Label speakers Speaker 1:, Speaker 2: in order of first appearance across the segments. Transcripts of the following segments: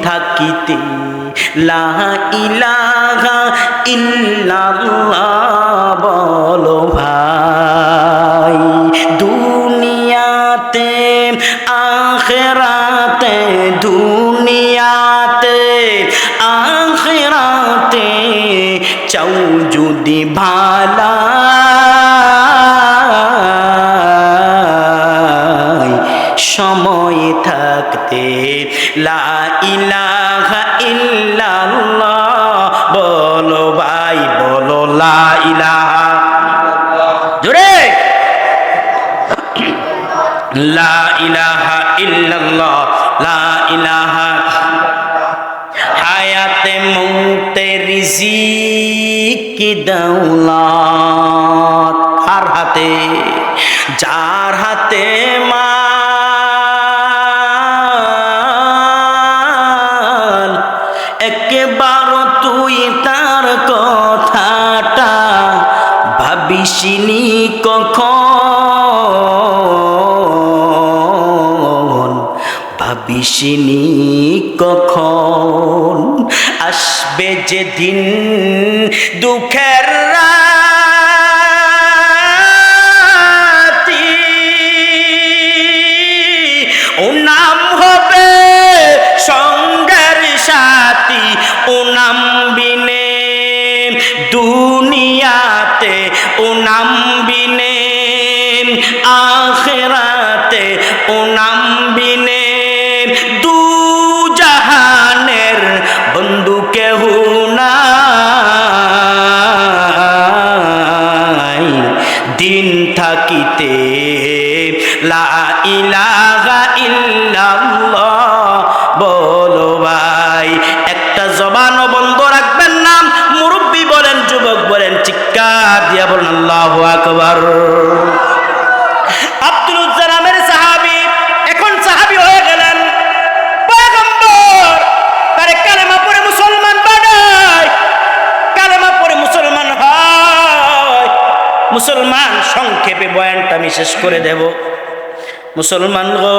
Speaker 1: থাকিতে লা ইলাহা ইল্লাল্লাহ বলো ভাই। দুনিয়াতে আখিরাতে, দুনিয়াতে আখিরাতে চাও যদি ভালাই, সময় থাকতে লা ইলাহা ইল্লাল্লাহ বলো ভাই, বলো লা ইলাহা, জোরে লা ইলাহা ইল্লাল্লাহ, লা ইলাহা। হায়াতে মৌতে রিজিক কি দৌলত কার হাতে? যার হাতে মাল, একবার তুই তার কথাটা ভাবিসনি কখন, ভাবিসনি কখন আসবে যেদিন দুঃখের রাতি, ও নাম হবে সঙ্গের সাথী, ও নাম বিনে দুনিয়াতে, ও নাম বিনে আখিরাতে, ও নাম বিনে দু জাহানের বন্ধু কেহ নাই। দিন থাকিতে লা ইলাহা ইল্লাল্লাহ বলো ভাই। একটা জবানও বন্ধ রাখবেন না। মুরব্বী বলেন, যুবক বলেন, চিৎকার দিয়া বলেন আল্লাহু আকবার। আব্দুল উজ্জা নামের সাহাবী এখন সাহাবী হয়ে গেলেন। পয়গম্বর তারে কালেমা পড়ে মুসলমান বানায়, কালেমা পড়ে মুসলমান হয়। মুসলমান, সংক্ষেপে বয়ানটা আমি শেষ করে দেব। মুসলমান গো,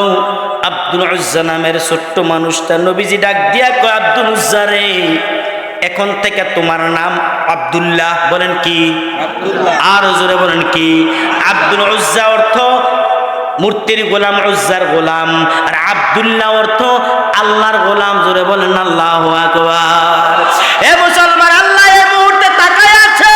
Speaker 1: আব্দুল উজ্জা নামের ছোট্ট মানুষটা নবীজি ডাক দিয়া কয়, আব্দুল উজ্জা রে, এখন থেকে তোমার নাম আব্দুল্লাহ। বলেন কি? আব্দুল্লাহ। আর জোরে বলেন কি? আব্দুল উজ্জা অর্থ মূর্তির গোলাম, উজ্জার গোলাম। আর আব্দুল্লাহ অর্থ আল্লাহর গোলাম। জোরে বলেন আল্লাহু আকবার। এ মুসলমান, আল্লাহ এই মুহূর্তে তাকায় আছে।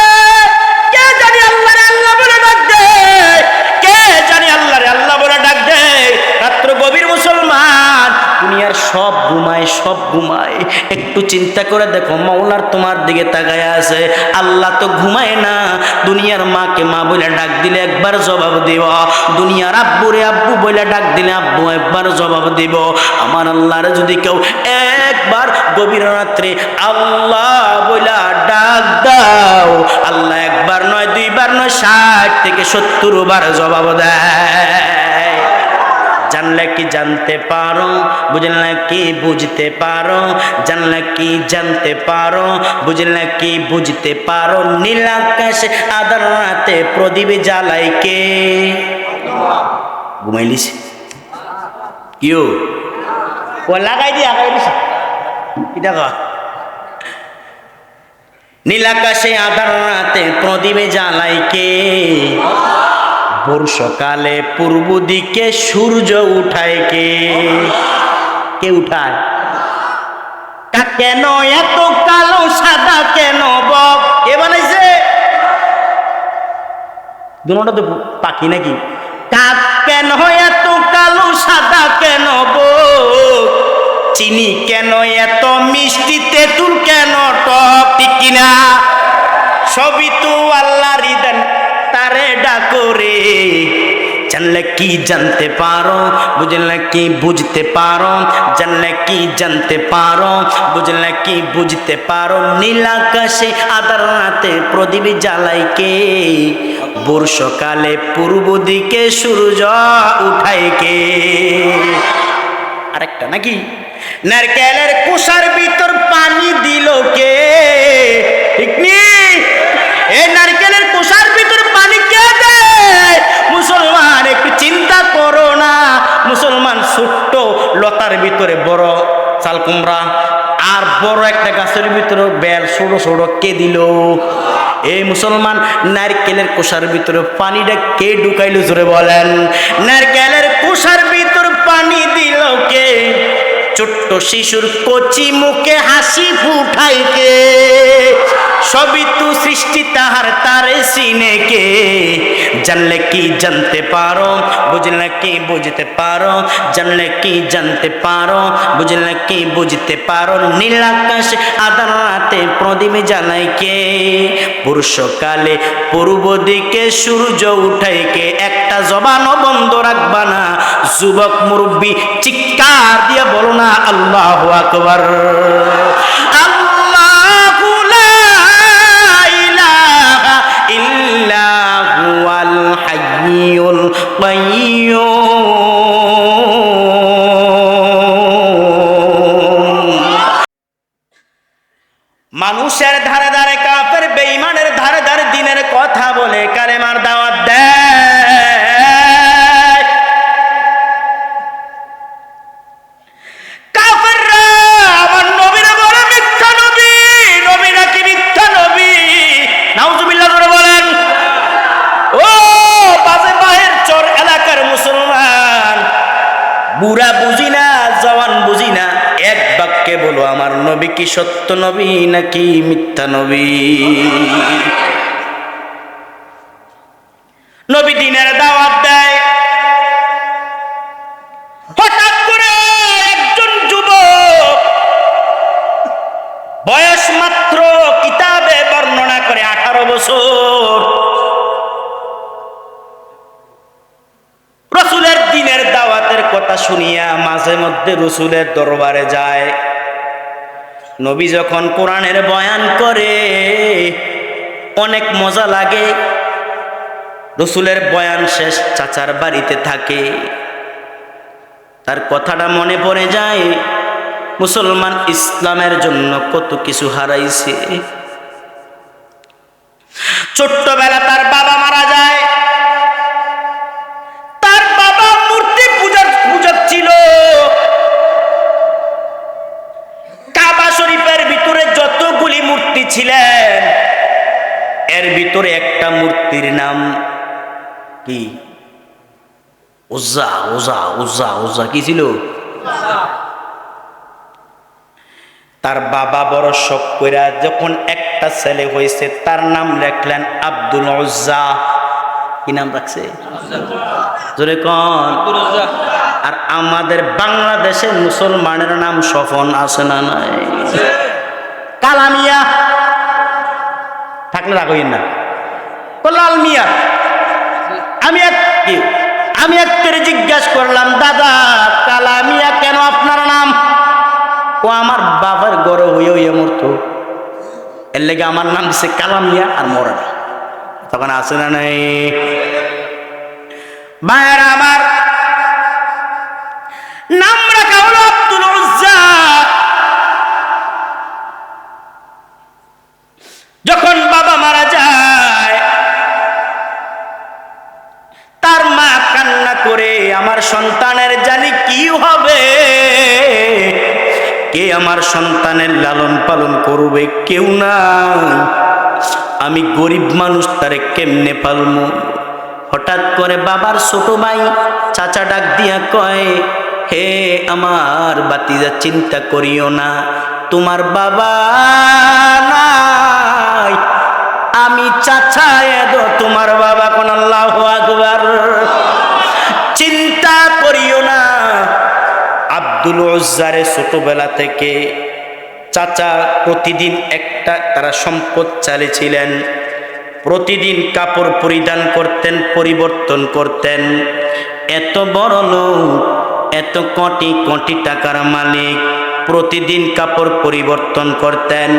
Speaker 1: কে জানি আল্লাহরে আল্লাহ বলে ডাক দেয়, কে জানি আল্লাহরে আল্লাহ বলে ডাক দেয়। রাত্র গভীর মুসলমান, দুনিয়ার সব ঘুমায়, সব ঘুমায়। একটু চিন্তা করে দেখো, মাওলার তোমার দিকে তাকায় আছে। আল্লাহ তো ঘুমায় না। দুনিয়ার মাকে মা বলে ডাক দিলে একবার জবাব দিব, দুনিয়ার আব্বুরে আব্বু বলে ডাক দিলে আব্বু একবার জবাব দিব। আমার আল্লাহর যদি কেউ একবার গভীর রাত্রে আল্লাহ বলে ডাক দাও, আল্লাহ একবার নয়, দুইবার নয়, 60 থেকে 70 বার জবাব দেয়। জানলে কি জানতে পারো, বুঝলে কি বুঝতে পারো, জানলে কি জানতে পারো, বুঝলে কি বুঝতে পারো। নীল আকাশে আধার রাতে প্রদীপ জ্বালাই কে? ঘুমাইলিস কিও ও লাগাই দিয়ে আগাই দিস কি দেখো। নীল আকাশে আধার রাতে প্রদীপ জ্বালাই কে? বর্ষকালে পূর্ব দিকে সূর্য উঠায় কে? কে উঠায়? কেন এত কালো সাদা কেন বক? কে বানাইছে? দুটোটা তো পাখি নাকি? কাক কেন এত কালো সাদা কেন বক? চিনি কেন এত মিষ্টি, তেঁতুল কেন টক? ঠিক কিনা? সবই তো আল্লাহর দান, তারে ডাকো রে। জানলে কি জানতে পারো, বুঝলে কি বুঝতে পারো, জানলে কি জানতে পারো, বুঝলে কি বুঝতে পারো। নীল আকাশে আধার রাতে প্রদীপ জ্বালাই কে? বর্ষকালে পূর্ব দিকে সূর্য উঠায় কে? আরেকটা নাকি? নারকেলের কুষার ভিতর পানি দিল কে? ঠিক নেই? এই নারকেলের কুষার ভিতর পানি কে দেয়? মুসলমান, একটু চিন্তা করো না। মুসলমান, ছোট্ট লতার ভিতরে বড় চাল কুমড়া, আর বড় একটা গাছের ভিতরে বেল ছোট ছোট কে দিল? এই মুসলমান, নারকেলের কোষার ভিতরে পানিটা কে ঢুকাইলো জোরে বলেন? নারকেলের কোষার ভিতরে পানি দিল কে? ছোট্ট শিশুর কচি মুখে হাসি ফুটাই কে? সবই তো সৃষ্টি তাহার, তারে চিনে কে? জানলে কি জানতে পারো, বুঝলে কি বুঝতে পারো, জানলে কি জানতে পারো, বুঝলে কি বুঝতে পারো। নীল আকাশে আধার রাতে প্রদীপ জ্বালাই কে? পুরুষকালে পূর্ব দিকে সূর্য উঠাই কে? একটা জবানও বন্ধ রাখবা না, যুবক মুরব্বী চিৎকার দিয়ে বলো না আল্লাহু আকবার। আল্লাহু লা ইলাহা ইল্লা হুয়াল হাইয়ুল কাইয়্যুম। মানুষের ধারে ধারে কাফের, বেঈমানের ধারে ধারে দিনের কথা বলে কালেমার দাওয়াত দেয়। কাফেররা আমার নবীরে বলে মিথ্যা নবী, নবী নাকি মিথ্যা নবী। নাউজুবিল্লাহ করে বলেন। ও বাজে বাহের চর এলাকার মুসলমান, বুড়া বুঝি না, জওয়ান বুঝি না, এক বাক্যে বলো আমার নবী কি সত্য নবী নাকি মিথ্যা নবী? নবী দিনের দাওয়াত দেয়, হঠাৎ করে একজন যুবক, বয়স মাত্র কিতাবে বর্ণনা করে 18 বছর, রসুলের দিনের দাওয়াতের কথা শুনিয়া মাঝে মধ্যে রসুলের দরবারে যায়। নবী যখন কোরআনের বয়ান করে অনেক মজা লাগে। রসুলের বয়ান শেষ, চাচার বাড়িতে থাকে, তার কথাটা মনে পড়ে যায়। মুসলমান ইসলামের জন্য কত কিছু হারাইছে। ছোট্টবেলা তার বাবা মারা যায়। তার বাবা মূর্তি পূজক ছিল। কাবা শরীফের ভিতরে যতগুলি মূর্তি ছিলেন, এর ভিতরে একটা মূর্তির নাম কি? উজ্জা। উজ্জা উজ্জা উজ্জা কি ছিল? তার বাবা বড় শখ কইরা যখন একটা ছেলে হয়েছে, তার নাম রাখলেন আব্দুল উজ্জা। কি নাম রাখছে? জোরে কোন? আর আমাদের বাংলাদেশের মুসলমানের নাম স্বপন আছে না নাই? কালামিয়া থাকলে রাখবেন না, লাল মিয়া। আমি একটু জিজ্ঞাসা করলাম, দাদা কালামিয়া কেন আপনার নাম? ও আমার বাবার গড় হইয়া হইয়া মরতো, এর লেগে আমার নাম দিচ্ছে কালামিয়া আর মরে না। তখন আছে না নাই? ভাইয়েরা আমার, নাম রাখা হলো আব্দুল উজ্জা। যখন বাবা মারা যায়, তার মা কান্না করে, আমার সন্তানের জানি কি হবে, কে আমার সন্তানের লালন পালন করবে? কেউ না, আমি গরিব মানুষ, তারে কেমনে পালমু? হঠাৎ করে বাবার ছোট ভাই চাচা ডাক দিয়া কয়, হে আমার বাতিজা, চিন্তা করিও না, তোমার বাবা নাই, আমি চাচা এদো তোমার বাবা। কোন আল্লাহু আকবার। চিন্তা করিও না। আব্দুল উজ্জারে ছোটবেলা থেকে চাচা প্রতিদিন একটা, তারা সম্পদ চালিয়েছিলেন, প্রতিদিন কাপড় পরিধান করতেন, পরিবর্তন করতেন। এত বড় লোক, এত কোটি কোটি টাকার মালিক, প্রতিদিন কাপড় পরিবর্তন করতেন।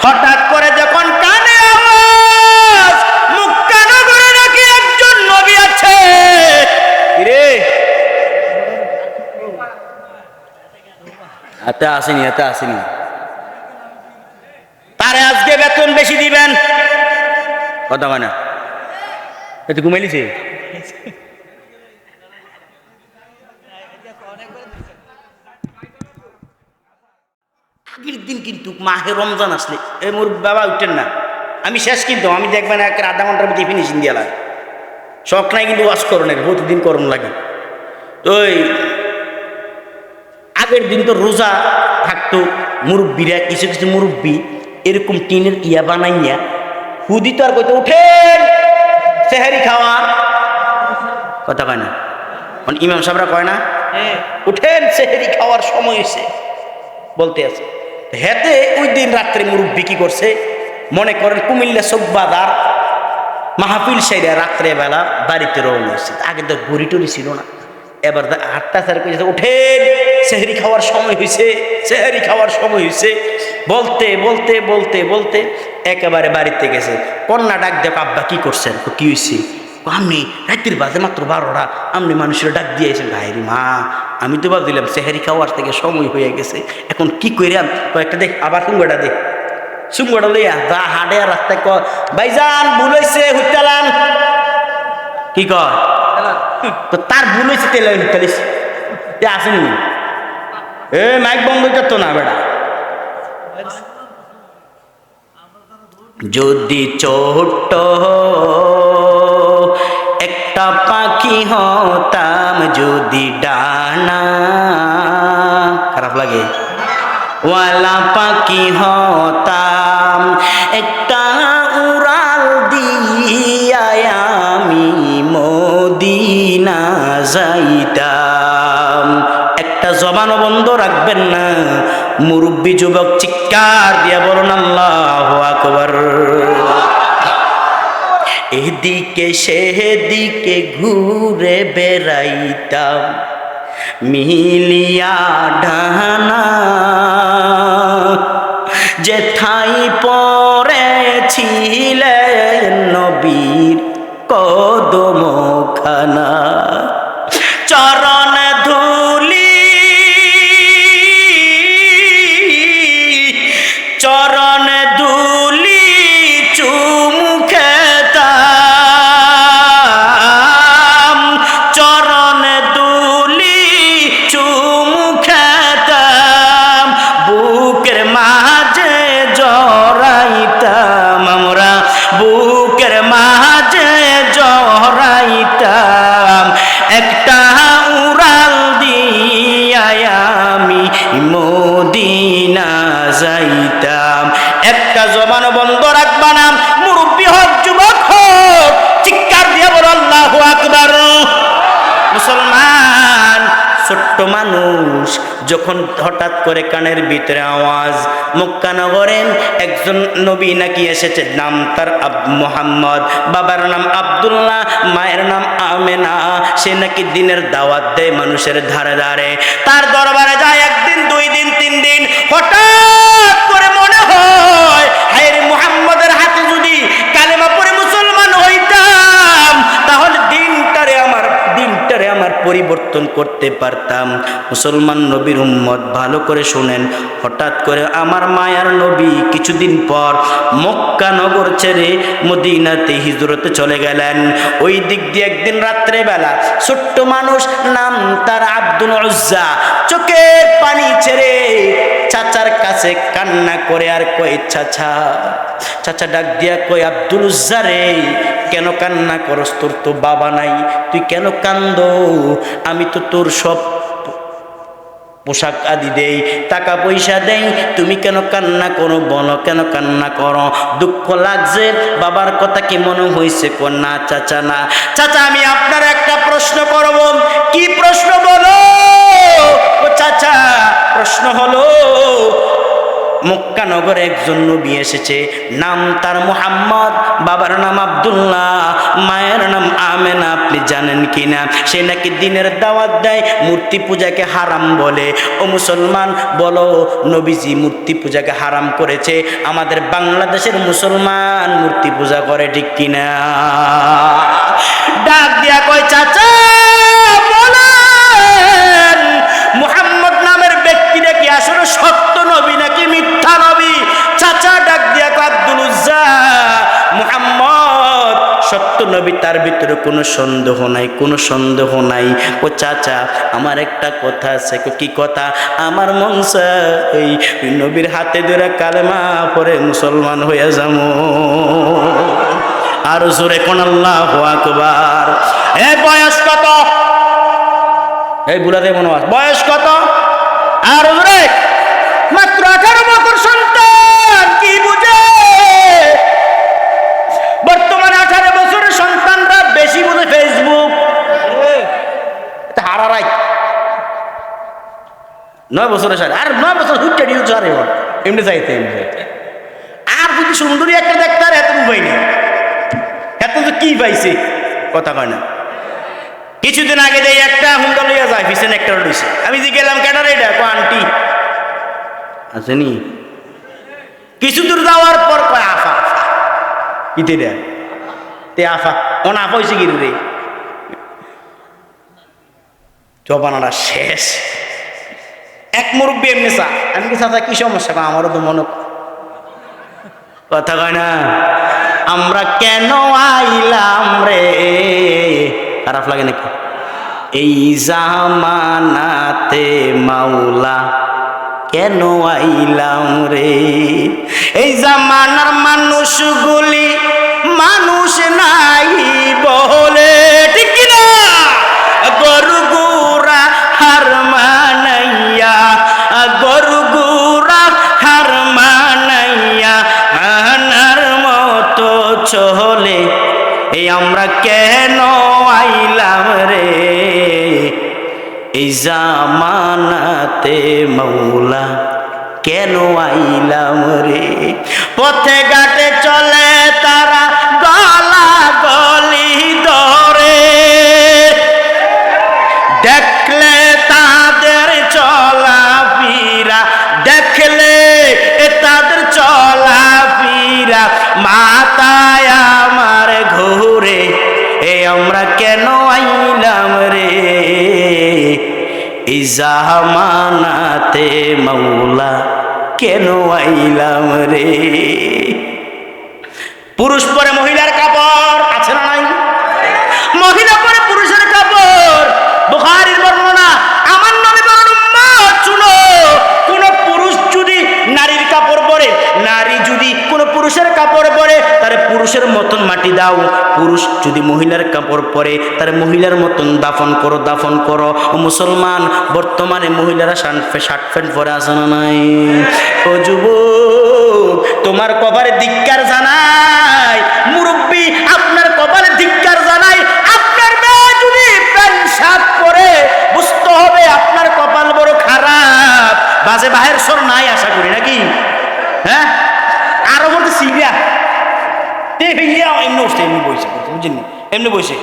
Speaker 1: হঠাৎ করে যখন কানে আওয়াজ, মুখ কানা করে নাকি একজন নবী আছে, রে এতে আসেনি, এতে আসেনি, তারে আজকে বেতন বেশি দিবেন। কথা হয় না, এতে ঘুমাইলিছে। আগের দিন কিন্তু মাহে রমজান আসলে এ মোর বাবা উঠেন না, আমি শেষ কিন্তু, আমি দেখবেন এক আধা ঘন্টার মধ্যে ফিনিশিং দিয়ে লাগে, শখ নাই কিন্তু ওয়াশ করণের, প্রতিদিন করণ লাগে। তো আগের দিন তো রোজা থাকতো, মুরব্বীরা কিছু কিছু মুরব্বী এরকম টিনের ইয়া বানাইয়া হুদি তো আর কইতে উঠেন সেহারি খাওয়া কথা কয় না, মানে ইমাম সাহেবরা কয় না উঠেন সেহারি খাওয়ার সময় হয়েছে বলতে আছে। হেতে ওই দিন রাত্রে মুরব্বী কি করছে, মনে করেন কুমিল্লা চকবাজার মাহফিল সাইডে রাত্রে বেলা বাড়িতে রওনা হয়েছে। আগে তো ঘড়ি টড়ি ছিল না, এবার হাটটা স্যার কইছে উঠেন সেহরি খাওয়ার সময় হয়েছে, সেহরি খাওয়ার সময় হয়েছে বলতে বলতে বলতে বলতে একেবারে বাড়িতে গেছে। কন্যা ডাক দেখ আব্বা কি করছেন, কি হয়েছে, আপনি রাত্রির বাজে মাত্র 12টা, আপনি মানুষের ডাক দিয়েছেন। গায়েরি মা আমি তো ভাবছিলাম সেহারি খাওয়ার থেকে সময় হয়ে গেছে, এখন কি কইরাম, কয়েকটা দেখ আবার সুঙ্গটা দেখ, সুঙ্গটা লইয়া যা হাডে রাস্তায় ক ভাইজান ভুল হয়েছে হুইতালান, কি কয় তো তার ভুল হয়েছে তেলে হুইতালিস আসেনি, এ মাইক বন্ধ করতো না বেটা। যদি ছোট্ট একটা পাখি হতাম, যদি ডানা খারাপ লাগে ওয়ালা পাখি হতাম, একটা উড়াল দিয়া আমি মদিনা যাইতাম। একটা জবানও বন্ধ রাখবেন না, মুরব্বী যুবক চিৎকার দিয়া বলুন আল্লাহু আকবার। এদিকে সেদিকে ঘুরে বেড়াইতাম, মিলিয়া ডানা যেথাই পড়েছিলেন নবীর কদমখানা, চরণ ধুলি চরণ ধুলি চুমু খেতাম, চরণ ধুলি চুমু খেতাম, বুকের মাঝে জড়াইতাম আমরা, বুকের মাঝে জড়াইতাম, একটা উড়াল দিয়া আমি মদিনা যাইতাম। একটা জবান বন্ধ রাখবা না, মুরব্বী হোক যুবক হোক চিৎকার দিয়ে বলো আল্লাহু আকবার। মুসলমান ছোট্ট মানুষ যখন হঠাৎ করে কানের ভিতরে আওয়াজ, মক্কা নগরের একজন নবী নাকি এসেছে, নাম তার মুহাম্মদ, বাবার নাম আব্দুল্লাহ, মায়ের নাম আমেনা, সে নাকি দিনের দাওয়াত দেয় মানুষের ধারে ধারে। তার দরবারে যায় একদিন, 2 দিন, 3 দিন, হঠাৎ করে মনে হয় হায় রে মুহাম্মদের হাতে যদি কালেমা পড়ে মুসলমান হইতাম তাহলে দিনটারে আমার পরিবর্তন করতে পারতাম। মুসলমান নবীর উম্মত ভালো করে শুনেন, হঠাৎ করে আমার মায়ার নবী কিছুদিন পর মক্কা নগর ছেড়ে মদিনাতে হিজরতে চলে গেলেন। ওই দিক দিয়ে একদিন রাত্রে বেলা ছোট্ট মানুষ, নাম তার আব্দুল উজ্জা, চোখের পানি ছেড়ে চাচার কাছে কান্না করে আর কয় চাচা, চাচা ডাক দিয়া কয় আব্দুল উজ্জা রে কেন কান্না করস, তোর তো বাবা নাই, তুই কেন কান্দ, আমি তো তোর সব পোশাক আদি দেই, টাকা পয়সা দেই, তুমি কেন কান্না করো, বলো কেন কান্না করো, দুঃখ লাগছে, বাবার কথা কি মনে হয়েছে? না চাচা না। চাচা আমি আপনার একটা প্রশ্ন করব। কি প্রশ্ন বলো? ও চাচা প্রশ্ন হলো মক্কা নগরে একজন নবী এসেছে, নাম তার মুহাম্মদ, বাবার নাম আব্দুল্লাহ, মায়ের নাম আমেনা, আপনি জানেন কিনা? সে নাকি দিনের দাওয়াত দেয়, মূর্তি পূজাকে হারাম বলে। ও মুসলমান বলো, নবীজি মূর্তি পূজাকে হারাম করেছে, আমাদের বাংলাদেশের মুসলমান মূর্তি পূজা করে, ঠিক কিনা? ডাক দিয়া কয় চাচা বলেন, মুহাম্মদ নামের ব্যক্তিটা কি আসলে সত্য নবী নাকি মিথ্যা নবী? চাচা ডাক দিয়া কয় আব্দুল উজ্জা, মুহাম্মদ সত্য নবী নবী তার ভিতরে কোনো সন্দেহ নাই, কোনো সন্দেহ নাই। ও চাচা আমার একটা কথা আছে। কি কথা? আমার মন চাই নবীর হাতে ধরে কালেমা পড়ে মুসলমান হয়ে যাবো। আর জোরে কোন আল্লাহু আকবার। এ বয়স কত? এই বুলাতে মনে হয় বয়স কত? আর জোরে। মাত্র 18 বছর সন্তান কি বুঝে? বর্তমানে 18 বছরের সন্তানরা বেশি বুঝে ফেসবুক। হারারাই 9 বছরের সাথে আর 9 বছর হুইটে দিয়েছে। আরে এমনি চাইতে আর যদি সুন্দরী একটা দেখতে আর এত উপায় নেই। এত তো কি পাইছে কথা কয় না। কিছুদিন আগে দেয় একটা হুন্ডা লইয়া যায়, পিছনে একটা লইছে। আমি যে গেলাম ক্যাটার এটা আন্টি আসেনি। কিছু দূর যাওয়ার পর কয় আফা আফা ইতে দেয় তে আফা অন আফা হয়েছে কি রে জবানাটা শেষ। এক মুরব্বী এমনি চা। আমি কি চাচা কি সমস্যা? আমারও তো মনে কথা কয় না। আমরা কেন আইলাম রে? খারাপ লাগে নাকি? এই জামানাতে মাওলা কেন আইলাম রে? এই জামানার মানুষগুলি মানুষ নাই বলে, ঠিক কিনা? গরু গুরা হার মানাইয়া, গরু গুরা হার মানাইয়া আনার মতো চলে। এই আমরা কেন আইলাম রে? এই জামানাতে মাওলা কেন আইলাম রে? পথে ঘাটে চলে তারা গলা গলি ধরে, দেখলে তাদের চলা ফিরা, দেখলে তাদের চলা ফিরা মাথায় আমার ঘুরে। এই আমরা কেন আইলাম রে? এই জামানাতে মাওলা কেন আইলাম রে? পুরুষ পরে মহিলার কাপড় আছে না নাই? মহিলা পরে পুরুষের কাপড়। বুখারীর বর্ণনা, আমার নবী বলেন উম্মত শুনো, কোন পুরুষ যদি নারীর কাপড় পরে, নারী যদি কোন পুরুষের কাপড় পরে তারে পুরুষের মতন মাটি দাও। পুরুষ যদি মহিলার কাপড় পরে তারে মহিলার মতন দাফন করো, দাফন করো। ও মুসলমান, বর্তমানে মহিলারা শার্ট প্যান্ট পরে আসে না নাই? ও যুবক তোমার কপালে ধিক্কার জানাই। মুরব্বী আপনার কপালে ধিক্কার জানাই। আপনার মেয়ে যদি প্যান্ট শার্ট পরে বুঝতে হবে আপনার কপাল বড় খারাপ। বাজে বাহের সর নাই আশা করি নাকি? হ্যাঁ আরো বলতে সিরিয়া এমনি বসছে, এমনি বসে বুঝছেন, এমনি বসে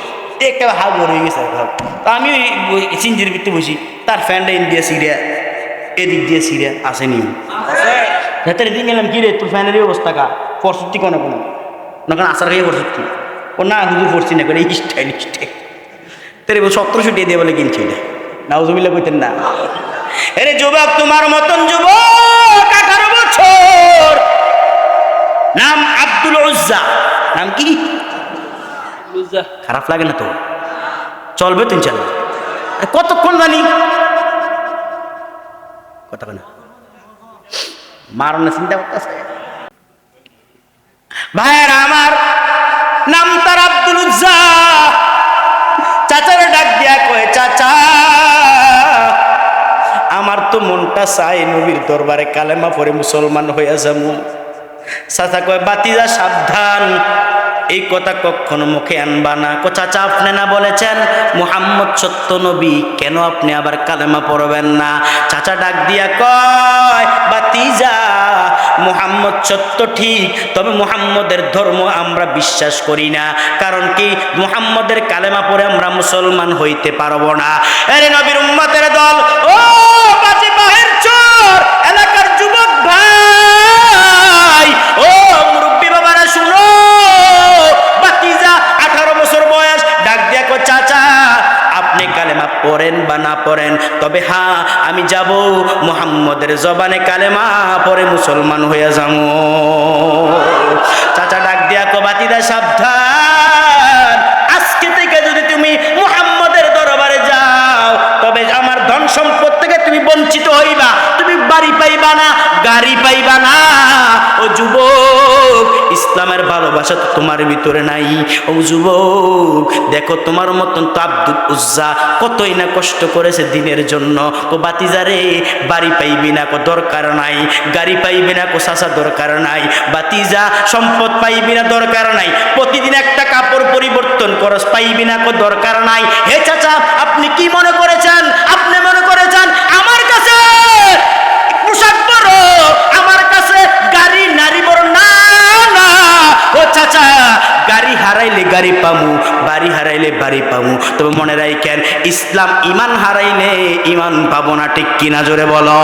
Speaker 1: একটা হাল বড় হয়ে গেছে। তা আমি ওই সিঞ্জির ভিত্তি বসি, তার ফ্যানটা এন দিয়ে সিরিয়া, এদিক দিয়ে সিরিয়া আসেনি। ভেতরে দিন গেলাম কি রে তোর ফ্যানেরই অবস্থা কা পরশুটি কোনো কোনো না কেন আসার খাইয়ে পরশুটি ও না হুজুর পড়ছি না করে স্টাইল স্টাইল তোর 1700 দিয়ে বলে কিনছি না নাউজুবিল্লাহ কইতেন না। আরে যুবক তোমার মতন যুবক 18 বছর, নাম আব্দুল উজ্জা। নাম কি? খারাপ লাগে না তো? চলবে তো ইনশাআল্লাহ। কতক্ষণ জানি কথা না মারানোর চিন্তা করতেছে। ভাইয়েরা আমার, নাম তার আব্দুল উজ্জা। চাচারে ডাক দিয়া কয় চাচা আমার তো মনটা চাই নবীর দরবারে কালেমা পড়ে মুসলমান হইয়া যাবো। চাচা কয় বাতিজা সাবধান, এই কথা কখনো মুখে আনবা না। চাচা আপনি না বলেছেন মুহাম্মদ সত্য নবী, কেন আপনি আবার কালেমা পড়বেন না? চাচা ডাক দিয়া কয় বাতিজা মুহাম্মদ সত্য ঠিক, তবে মুহাম্মদের ধর্ম আমরা বিশ্বাস করি না। কারণ কি? মুহাম্মদের কালেমা পড়ে আমরা মুসলমান হইতে পারবো না। আরে নবীর উম্মতের দল, ও বাজে বাহের চোর এলাকার যুবক ভাই, ও মুরব্বী বাবারা শুনো, বাতিজা 18 বছর বয়স ডাক দিয়া কয় চাচা আপনি কালেমা পড়েন বা না পড়েন, তবে হ্যাঁ আমি যাব মুহাম্মদের জবানে কালেমা পড়ে মুসলমান হইয়া যাবো। চাচা ডাক দিয়া কয় বাতিজা সাবধান, বঞ্চিত হইবা, তুমি বাড়ি পাইবা না, গাড়ি পাইবা না। ও যুবক, ইসলামের ভালোবাসা তো তোমার ভিতরে নাই। ও যুবক, দেখো তোমার মতন তো আব্দুল উজ্জা কতই না কষ্ট করেছে দিনের জন্য। ও বাতিজারে, বাড়ি পাইবি না কো দরকার নাই, গাড়ি পাইবি না কো চাচা দরকার নাই, বাতিজা সম্পদ পাইবি না দরকার নাই, প্রতিদিন একটা কাপড় পরিবর্তন করস পাইবি না কো দরকার নাই। হে চাচা, আপনি কি মনে করেছেন? আপনি মনে করেছেন আমার কাছে পোশাক বড়, আমার কাছে গাড়ি নারী বড়? না না ও চাচা, গাড়ি হারাইলে গাড়ি পামু, বাড়ি হারাইলে বাড়ি পামু, তবে মনে রাখেন ইসলাম ইমান হারাইলে ইমান পাবো না। ঠিক কিনা জোরে বলো।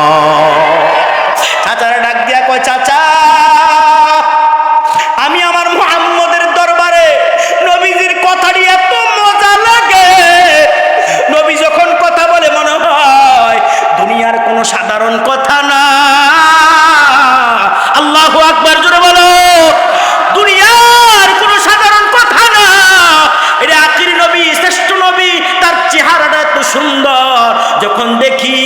Speaker 1: চাচারা ডাক দিয়া কয়, চাচা আমি আমার মুহাম্মদের দরবারে নবীজির কথাটি এত মজা লাগে, নবী যখন কথা বলে মনে হয় দুনিয়ার কোনো সাধারণ কথা না। আল্লাহু আকবার জোরে বলো। দুনিয়ার কোনো সাধারণ কথা না, এটা আখির নবী, শ্রেষ্ঠ নবী, তার চেহারাটা এত সুন্দর, যখন দেখি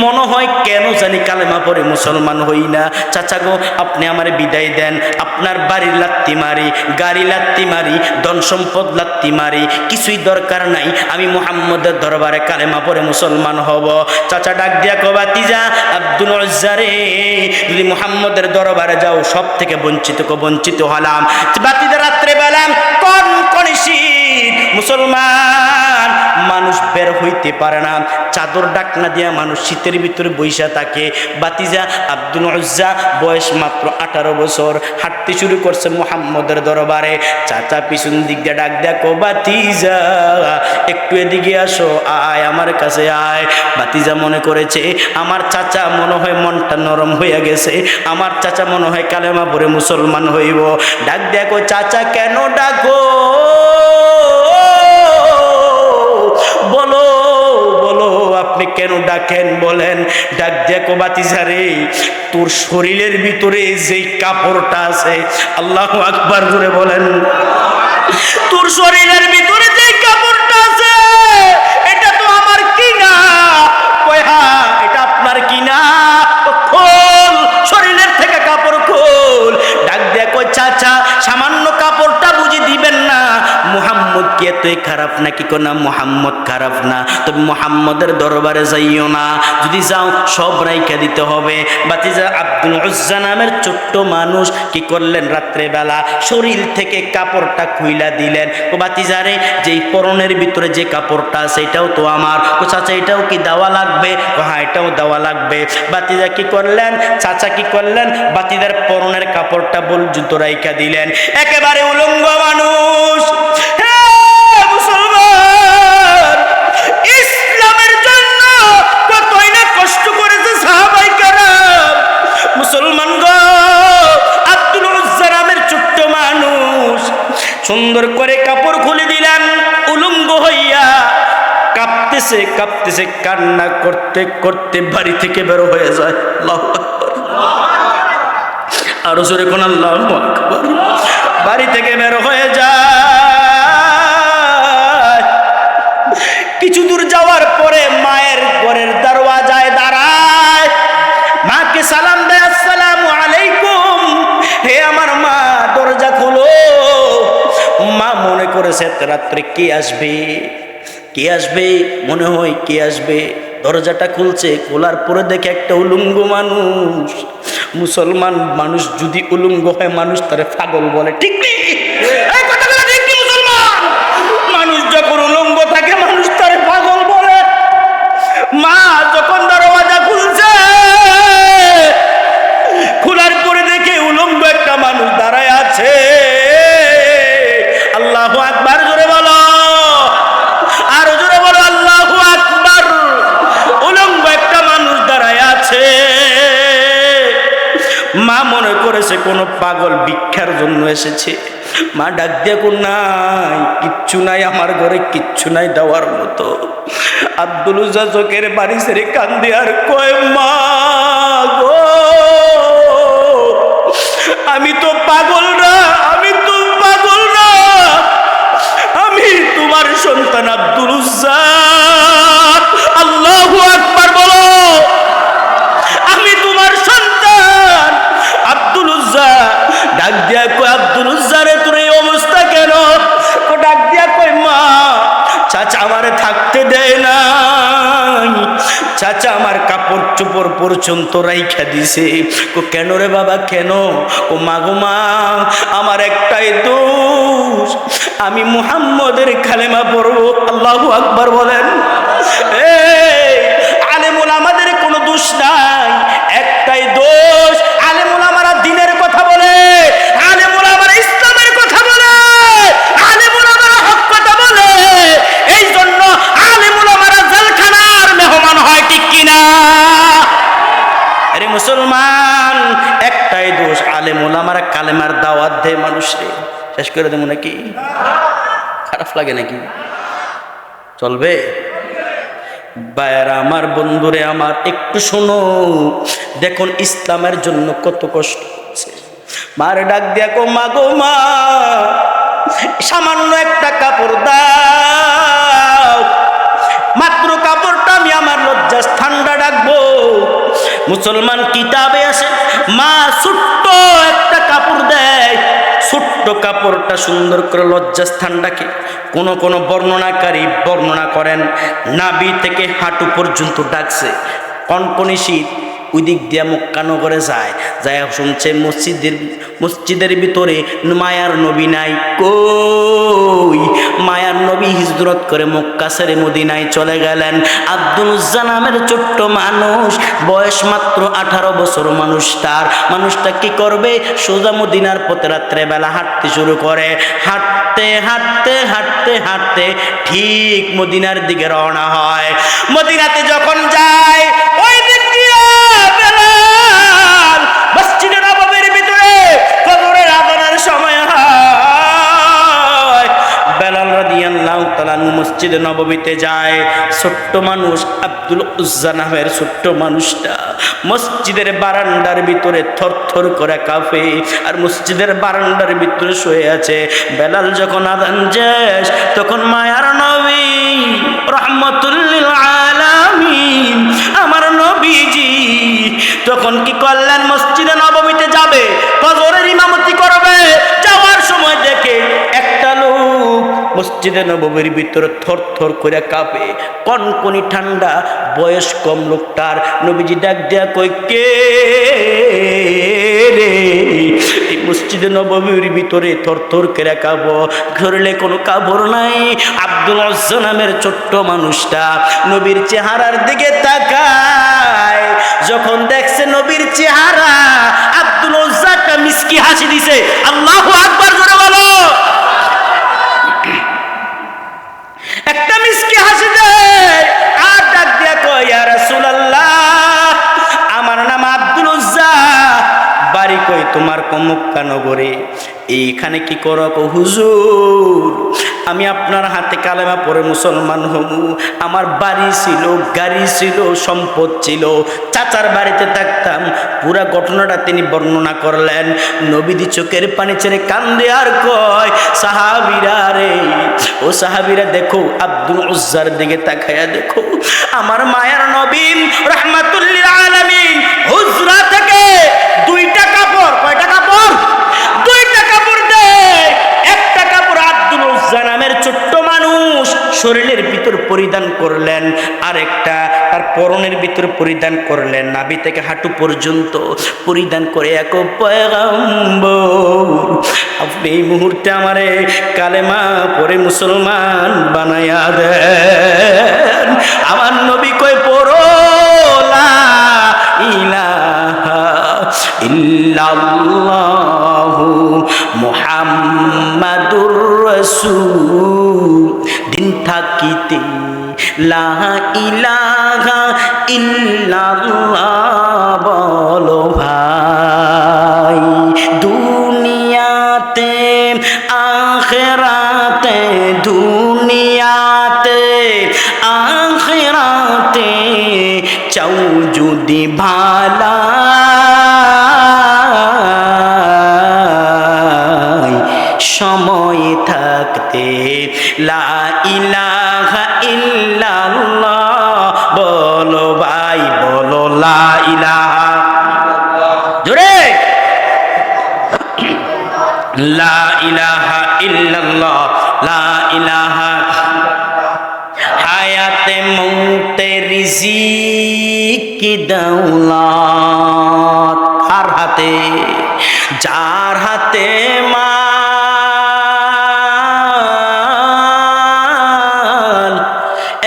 Speaker 1: মনে হয় কেন জানি কালেমা পড়ে মুসলমান হই না। চাচা গো, আপনি আমার বিদায় দেন, আপনার বাড়ির লাত্তি মারি, গাড়ি লাত্তি মারি, ধন সম্পদ লাত্তি মারি, কিছুই দরকার নাই, আমি মুহাম্মদের দরবারে কালেমা পড়ে মুসলমান হব। চাচা ডাক দিয়া কো, বাতিজা আব্দুল উজ্জা রে, যদি মুহাম্মদের দরবারে যাও সব থেকে বঞ্চিত হলাম। বাতিজা রাত্রে বেলাম কনকনে শীত, মুসলমান মানুষ বের হইতে পারে না, চাদর ডাকনা দিয়া মানুষ শীতের ভিতরে বৈশা থাকে। বাতিজা আব্দুল উজ্জা বয়স মাত্র 18 বছর, হাঁটতে শুরু করছে মুহাম্মদের দরবারে। চাচা পিছন দিক দিয়ে ডাক দেয়া কো, বাতিজা একটু এদিকে আসো, আয় আমার কাছে আয়। বাতিজা মনে করেছে আমার চাচা মনে হয় মনটা নরম হইয়া গেছে, আমার চাচা মনে হয় কালেমা পড়ে মুসলমান হইব। ডাক দেয়া কো, চাচা কেন ডাকো, বলো বলো, আপনি কেন ডাকেন বলেন। ডাক দেখো, বাতিজা রে, তোর শরীরের ভিতরে যেই কাপড়টা আছে, আল্লাহু আকবার জোরে বলেন, তোর শরীরের ভিতরে যেই কাপড়টা আছে এটা তো আমার কিনা। কই হ্যাঁ, এটা আপনার কিনা? খোল, শরীরের থেকে কাপড় খোল। ডাক দেখো, চাচা সামান্য কাপড়টা বুঝি দিবেন না? মুহাম্মদ কি এতই খারাপ নাকি? কোনা মুহাম্মদ খারাপ না, তবে মুহাম্মদের দরবারে যাইও না, যদি যাও সব রাইখা দিতে হবে। বাতিজা আব্দুল উজ্জা নামের ছোট্ট মানুষ কি করলেন, রাত্রে বেলা শরীর থেকে কাপড়টা খুইলা দিলেন। ও বাতিজারে, যেই পরনের ভিতরে যে কাপড়টা আছে এটাও তো আমার। ও চাচা এটাও কি দেওয়া লাগবে? হ্যাঁ এটাও দেওয়া লাগবে। বাতিজা কি করলেন, চাচা কি করলেন, বাতিজার পরনের কাপড়টা বল জুতো রাইখা দিলেন। একেবারে উলঙ্গ মানুষ। মুসলমান ইসলামের জন্য কতই না কষ্ট করেছে সাহাবায়ে কেরাম। মুসলমান গো, আব্দুল উজ্জা নামের ছোট্ট মানুষ সুন্দর করে কাপড় খুলে দিলেন, উলঙ্গ হইয়া কাঁপতেছে কাঁপতেছে, কান্না করতে করতে বাড়ি থেকে বের হয়ে যায়। আল্লাহু আকবার, আরো জোরে কোন আল্লাহু আকবার। বাড়ি থেকে বের হয়ে যায়, কিছু দূর যাওয়ার পরে মায়ের ঘরের দরওয়াজায় দাঁড়ায়, মাকে সালাম দেয়, আসসালামু আলাইকুম। হে আমার মা, দরজা খুলো। মা মনে করেছে রাত্রে কে আসবে, কে আসবে, মনে হয় কে আসবে। দরজাটা খুলছে, খোলার পরে দেখে একটা উলঙ্গ মানুষ। মুসলমান মানুষ যদি উলঙ্গ হয় মানুষ তারে পাগল বলে, ঠিক নেই? এই কথাগুলো ঠিক কি মুসলমান? মানুষ যখন উলঙ্গ থাকে মানুষ তারে পাগল বলে। মা যখন দরওয়াজা খুলছে, খোলার পরে দেখে উলঙ্গ একটা মানুষ দাঁড়ায় আছে। আল্লাহু আকবার জোরে বলো, আরো জোরে বলো, আল্লাহু আকবার। উলঙ্গ একটা মানুষ দাঁড়ায় আছে। মা মনে করেছে কোনো পাগল ভিক্ষার জন্য এসেছে। মা ডাক দিয়ে কো, নাই কিচ্ছু নাই, আমার ঘরে কিচ্ছু নাই দেওয়ার মতো। আব্দুল উজ্জা চোখের বাড়ি ছেড়ে কান্দে আর কয়, মা গো, আমি তো পাগল না, আমি তো পাগল না, আমি তোমার সন্তান আব্দুল উজ্জা। আল্লাহু আকবার বলো। পর্যন্ত রাইখা দিছে। কেন রে বাবা কেন? ও মাগো মা, আমার একটাই দোষ, আমি মুহাম্মদের কালেমা পড়বো। আল্লাহু আকবার বলেন। এই আলেমুল আমাদের কোনো দোষ নাই, একটাই দোষ, আলেমুল আমারা দিনের কথা বলে, আলেমুল আমারা ইসলামের কথা বলে, আলেমুল আমারা হক কথা বলে, এই জন্য আলেমুল আমারা জেলখানার মেহমান হয়, ঠিক কিনা? আরে মুসলমান, একটাই দোষ, আলেমুল আমারা কালেমার দাওয়াত দেয় মানুষরে। শেষ করে দেবো নাকি? খারাপ লাগে নাকি? চলবে? ভাইয়ারা আমার, বন্ধুরে আমার, একটু শোনো। দেখুন ইসলামের জন্য কত কষ্ট হচ্ছে। মার ডাক দিয়া কো মা গো মা, সামান্য একটা কাপড় দাও, মাত্র কাপড়টা আমি আমার লজ্জা ঠান্ডা ডাকবো। মুসলমান কিতাবে আসে মা ছোট্ট একটা কাপড় দেয়, ছোট্ট কাপড়টা সুন্দর করে লজ্জাস্থানটাকে কোন বর্ণনাকারী বর্ণনা করেন নাভি থেকে হাঁটু পর্যন্ত ডাকছে। কনকনে শীত, ওই দিক দিয়া মক্কা নগরে যায়, শুনছে মসজিদের ভিতরে মায়ার নবী নাই। কই মায়ার নবী হিজরত করে মক্কা ছেড়ে মদিনায় চলে গেলেন। আব্দুল উজ্জা নামের ছোট্ট মানুষ, বয়স মাত্র 18 বছর। মানুষটা কি করবে? সোজা মদিনার পথে রাত্রে বেলা হাঁটতে শুরু করে। হাঁটতে হাঁটতে হাঁটতে হাঁটতে ঠিক মদিনার দিকে রওনা হয়। মদিনাতে যখন যায়, ওই দিক দিয়ে বেলাল মসজিদে নববীর ভিতরে ফজরের আযানের সময় হয়। বেলাল রাদিয়াল্লাহু তাআলা মসজিদে নববীতে যায়। ছোট্ট মানুষ আব্দুল উজ্জা নামের ছোট্ট মানুষটা মসজিদের বারান্দার ভিতরে থরথর করে কাঁপে, আর মসজিদের বারান্দার ভিতরে শুয়ে আছে। বেলাল যখন আযান শেষ, তখন মায়ার নবী রাহমাতুল লিল আলামিন আমার নবীজি তখন কি করলেন? মসজিদে নববীতে যাবে, ফজরের ইমামতি করবে। যাওয়ার সময় দেখে একটা লোক মসজিদে নববীর ভিতরে থরথর করে কাঁপে, কনকনি ঠান্ডা, বয়স কম লোকটার। নবীজি ডাক দেয়া কই, কে রে? এই মসজিদে নববীর ভিতরে থরথর করে কাঁপো, ঘরলে কোনো কাপড় নাই। আব্দুল উজ্জা নামের ছোট্ট মানুষটা নবীর চেহারার দিকে তাকায়। যখন দেখছে নবীর চেহারা, আব্দুল উজ্জা একটা মিষ্টি হাসি দিছে। আল্লাহু আকবার জোরে বলো। একটা মিষ্টি হাসি দেয়, আর ডাক দিয়া কয়, ইয়া রাসূলুল্লাহ, আমার নাম আব্দুল উজ্জা, বাড়ি কই তোমার? মক্কা নগরে। এইখানে কি করো? হুজুর, আমি আপনার হাতে কালেমা পড়ে মুসলমান হমু। আমার বাড়ি ছিল, গাড়ি ছিল, সম্পদ ছিল, চাচার বাড়িতে থাকতাম। পুরা ঘটনাটা তিনি বর্ণনা করলেন। নবীদি চোখের পানি ছেড়ে কান্দে আর কয়, সাহাবীরা রে, ও সাহাবীরা দেখো, আব্দুল উজ্জার দিকে তাকায়া দেখো। আমার মায়ার নবী রাহমাতুল লিল আলামিন হুজরা থেকে 2টা কাপড়, কয়টা কাপড়? 2টা কাপড় দেয়। একটা কাপড় আব্দুল উজ্জা নামের ছোট্ট মানুষ শরীরের ভিতর পরিধান করলেন, আর একটা তার পরনের ভিতর পরিধান করলেন, নাভি থেকে হাঁটু পর্যন্ত পরিধান করে। এক পয়গম্বর, আপনি এই মুহূর্তে আমারে কালেমা পড়ে মুসলমান বানায়া দেন। আমার নবী কই, পড়ো লা ইলাহা ইল্লাল্লাহু মুহাম্মাদুর রাসূল। দিন থাকিতে লা ইলাহা ইল্লাল্লাহ বলো ভাই। দুনিয়াতে আখিরাতে, দুনিয়াতে আখিরাতে চাও যদি ভালা, সময় থাকতে লা ইলাহা ইল্লাল্লাহ বলো ভাই, বলো লা ইলাহা, জোরে লা ইলাহা ইল্লাল্লাহ, লা ইলাহা। হায় হায়াতে মৌতে রিজিক কি দৌলত কার হাতে? যার হাতে মাল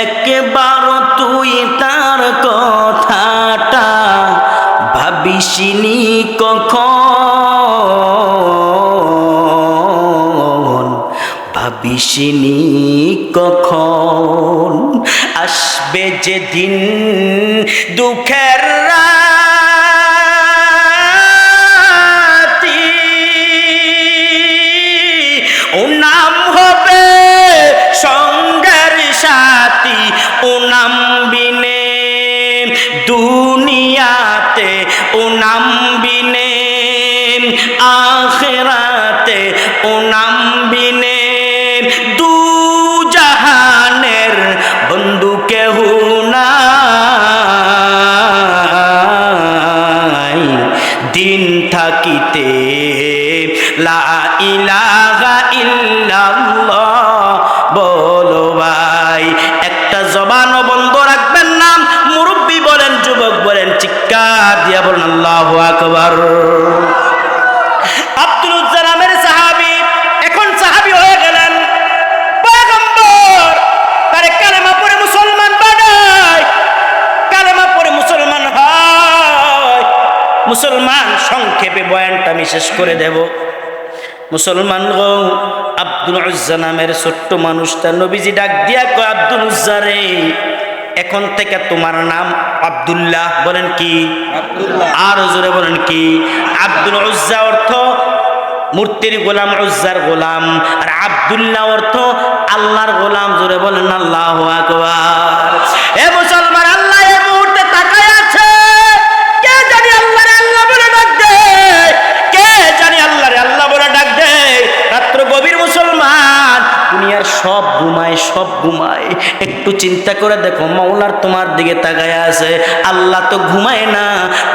Speaker 1: একবার তুই তার কথাটা ভাবিসনি কখন, ভাবিসনি কখন আসবে যেদিন দুঃখের রাতি, ও নাম হবে সঙ্গের সাথী, ও নাম বিনে দুনিয়াতে, ও নাম বিনে আখিরাতে, ও নাম বিনে দু জাহানের বন্ধু কেহ নাই। দিন থাকিতে লা ইলাহা ইল্লাল্লাহ বলো ভাই। একটা জবানও বন্ধ রাখবেন না। মুরব্বী বলেন, যুবক বলেন, চিৎকার দিয়া বলেন আল্লাহু আকবার। আব্দুল উজ্জা নামের সাহাবী এখন সাহাবী হয়ে গেলেন। পয়গম্বর তারে কালেমা পড়ে মুসলমান বানায়, কালেমা পড়ে মুসলমান হয়। মুসলমান, সংক্ষেপে বয়ানটা আমি শেষ করে দেব। মুসলমান গো, আব্দুল উজ্জা নামের ছোট্ট মানুষটা নবীজি ডাক দিয়া কয়, আব্দুল উজ্জা রে, এখন থেকে তোমার নাম আব্দুল্লাহ। বলেন কি? আব্দুল্লাহ। আর জোরে বলেন কি? আব্দুল উজ্জা অর্থ মূর্তির গোলাম, উজ্জার গোলাম। আর আব্দুল্লাহ অর্থ আল্লাহর গোলাম। জোরে বলেন আল্লাহু আকবার। এ মুসলমান, আল্লাহ এই মুহূর্তে তাকায় আছে। কে জানি আল্লাহরে আল্লাহ বলে ডাক দেয়, কে জানি আল্লাহরে আল্লাহ বলে ডাক দেয়। রাত্র গভীর মুসলমান, দুনিয়ার সব ঘুমায়, সব ঘুমায়। একটু চিন্তা করে দেখো, মাওলার তোমার দিকে তাকায় আছে। আল্লাহ তো ঘুমায় না।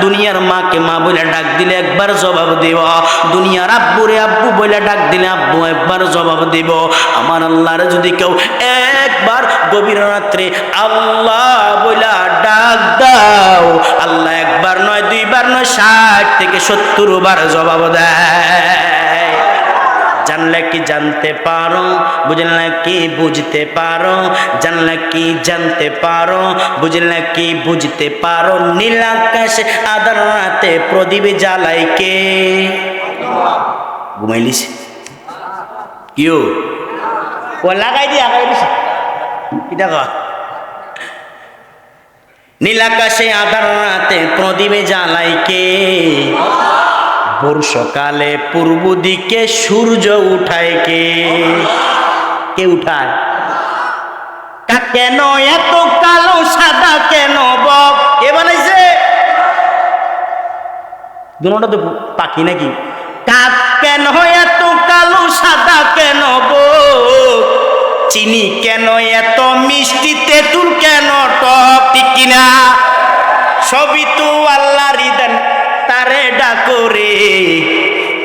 Speaker 1: দুনিয়ার মাকে মা বলে ডাক দিলে একবার জবাব দিব, দুনিয়ার আব্বুরে আব্বু বলে ডাক দিলে আব্বু একবার জবাব দিব। আমার আল্লাহরে যদি কেউ একবার গভীর রাত্রে আল্লাহ বলে ডাক দাও, আল্লাহ একবার নয়, দুইবার নয়, 60 থেকে 70 বার জবাব দেয়। জানলে কি জানতে পারো, বুঝলে কি বুঝতে পারো, জানলে কি জানতে পারো, বুঝলে কি বুঝতে পারো। নীল আকাশে আধার রাতে প্রদীপ জ্বালাই কে? ঘুমাইলিস কিও ও লাগাই দিয়ে আগাই দিস কি দেখো। নীল আকাশে আধার রাতে প্রদীপ জ্বালাই কে? ভোর সকালে পূর্ব দিকে সূর্য উঠায় কে? কে উঠায়? কেন এত কালো সাদা কেন বক? কে বানাইছে? দুটোটা তো পাখি নাকি? কাক কেন এত কালো সাদা কেন বক? চিনি কেন এত মিষ্টি, তেঁতুল কেন টক? ঠিক কিনা? সবই তো আল্লাহরই দেন, তারে ডাকো রে।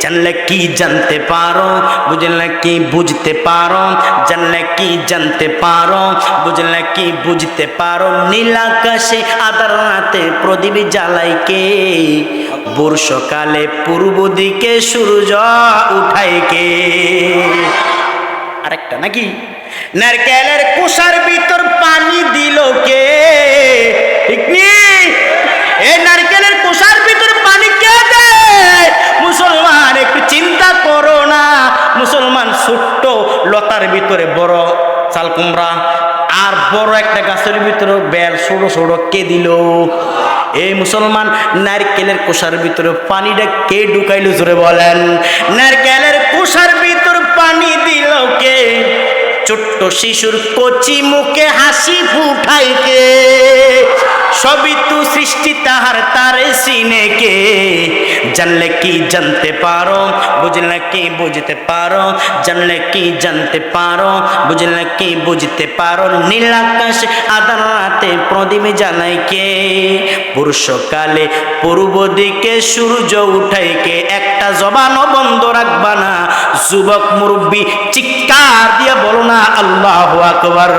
Speaker 1: জানলে কি জানতে পারো, বুঝলে কি বুঝতে পারো, জানলে কি জানতে পারো, বুঝলে কি বুঝতে পারো। নীল আকাশে আধার রাতে প্রদীপ জ্বালাই কে? ভোর সকালে পূর্ব দিকে সূর্য উঠায় কে? আরেকটা নাকি? নারকেলের কুষার ভিতর পানি দিল কে? ঠিক নেই? এই নারকেলের কুষার ভিতর পানি কে দেয়? মুসলমান, একটু চিন্তা করো না। মুসলমান, ছোট্ট লতার ভিতরে বড় চাল কুমড়া, আর বড় একটা গাছের ভিতরে বেল ছোট ছোট কে দিল? এই মুসলমান, নারকেলের কুষার ভিতরে পানিটা কে ঢুকাইল? জোরে বলেন। নারকেলের কুষার ভিতর পানি দিল কে? ছোট্ট শিশুর কচি মুখে হাসি ফুটাই কে? সবই তো সৃষ্টি তাহার, তারে চিনে কে? জানলে কি জানতে পারো, বুঝলে কি বুঝতে পারো, জানলে কি জানতে পারো, বুঝলে কি বুঝতে পারো। নীল আকাশে আধার রাতে প্রদীপ জ্বালাই কে? ভোর সকালে পূর্ব দিকে সূর্য উঠাই কে? একটা জবানও বন্ধ রাখবা না। যুবক মুরব্বী, চিৎকার দিয়ে বলো না আল্লাহু আকবার।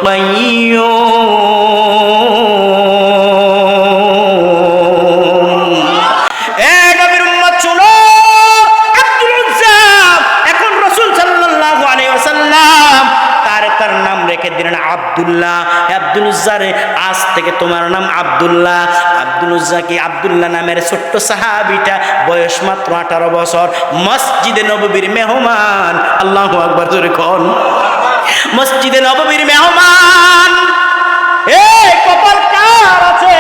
Speaker 1: কাইয়্যুম। এ নবীর উম্মত শুনো, আব্দুল উজ্জা এখন রাসূল সাল্লাল্লাহু আলাইহি ওয়াসাল্লাম তার নাম রেখে দিলেন আব্দুল্লাহ। আব্দুল উজ্জারে আজ থেকে তোমার নাম আব্দুল্লাহ। আব্দুল উজ্জা কি আব্দুল্লাহ নামের ছোট্ট সাহাবীটা বয়স মাত্র 18 বছর, মসজিদে নববীর মেহমান। আল্লাহু আকবার জোরে কোন। মসজিদে নববীর মেহমান। এই কপাল কার আছে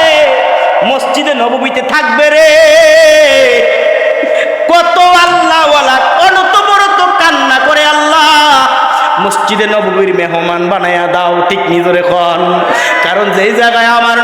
Speaker 1: মসজিদে নববীতে থাকবে রে? কত আল্লাহওয়ালা অনবরত কান্না করে, আল্লাহ মসজিদে নববীর মেহমান বানায়া দাও। ঠিক নিজরে কোন। কারণ যেই জায়গায় আমার